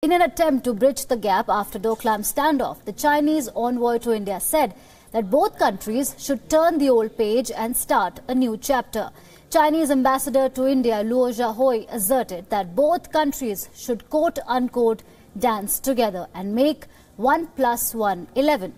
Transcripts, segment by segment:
In an attempt to bridge the gap after Doklam standoff, the Chinese envoy to India said that both countries should turn the old page and start a new chapter. Chinese ambassador to India, Luo Zhaohui, asserted that both countries should quote-unquote dance together and make 1 + 1 11.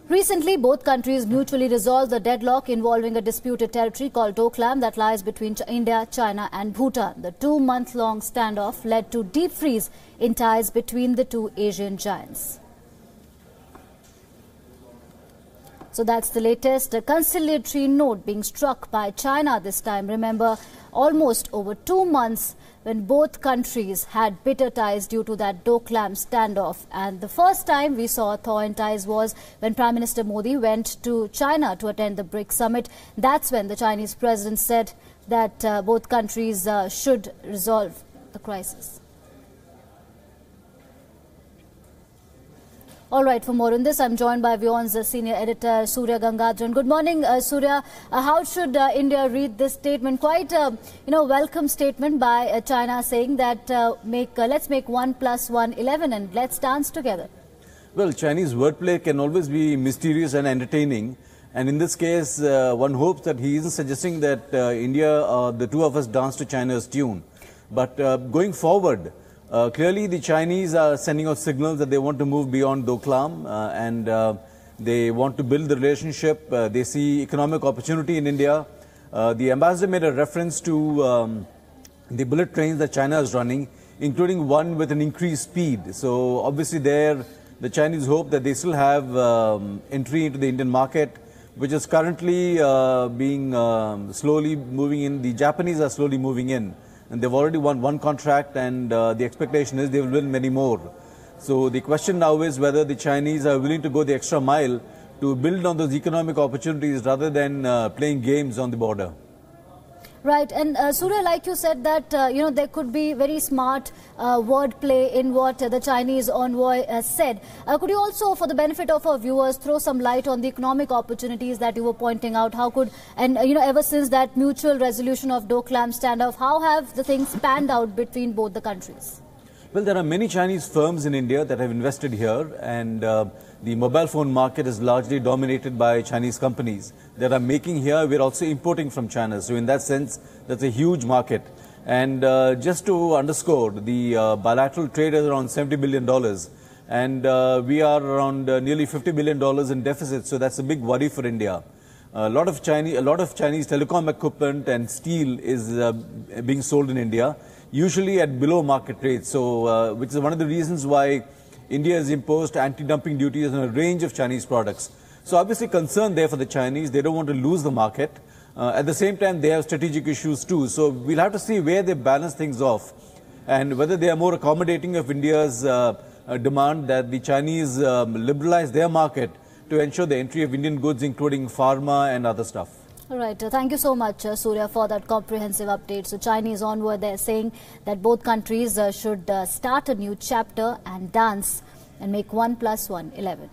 Recently, both countries mutually resolved the deadlock involving a disputed territory called Doklam that lies between India, China and Bhutan. The 2-month-long standoff led to deep freeze in ties between the two Asian giants. So that's the latest conciliatory note being struck by China this time. Remember, almost over 2 months when both countries had bitter ties due to that Doklam standoff. And the first time we saw a thaw in ties was when Prime Minister Modi went to China to attend the BRICS summit. That's when the Chinese president said that both countries should resolve the crisis. All right, for more on this, I'm joined by WION's senior editor, Surya Gangadharan. Good morning, Surya. How should India read this statement? Quite a welcome statement by China saying that let's make 1 + 1 11 and let's dance together. Well, Chinese wordplay can always be mysterious and entertaining. And in this case, one hopes that he isn't suggesting that India, the two of us, dance to China's tune. But going forward, clearly, the Chinese are sending out signals that they want to move beyond Doklam and they want to build the relationship. They see economic opportunity in India. The ambassador made a reference to the bullet trains that China is running, including one with an increased speed. So obviously there, the Chinese hope that they still have entry into the Indian market, which is currently being slowly moving in. The Japanese are slowly moving in. And they've already won one contract, and the expectation is they will win many more. So the question now is whether the Chinese are willing to go the extra mile to build on those economic opportunities rather than playing games on the border. Right, and Surya, like you said that, there could be very smart wordplay in what the Chinese envoy said. Could you also, for the benefit of our viewers, throw some light on the economic opportunities that you were pointing out? How could, and ever since that mutual resolution of Doklam standoff, how have the things panned out between both the countries? Well, there are many Chinese firms in India that have invested here, and the mobile phone market is largely dominated by Chinese companies that are making here. We're also importing from China. So in that sense, that's a huge market. And just to underscore, the bilateral trade is around $70 billion. And we are around nearly $50 billion in deficit. So that's a big worry for India. A lot of Chinese telecom equipment and steel is being sold in India, usually at below market rates. So, which is one of the reasons why India has imposed anti-dumping duties on a range of Chinese products. So, obviously, concern there for the Chinese. They don't want to lose the market. At the same time, they have strategic issues too. So, we'll have to see where they balance things off and whether they are more accommodating of India's demand that the Chinese liberalize their market to ensure the entry of Indian goods, including pharma and other stuff. All right. Thank you so much, Surya, for that comprehensive update. So Chinese envoy there saying that both countries should start a new chapter and dance and make 1 + 1 11.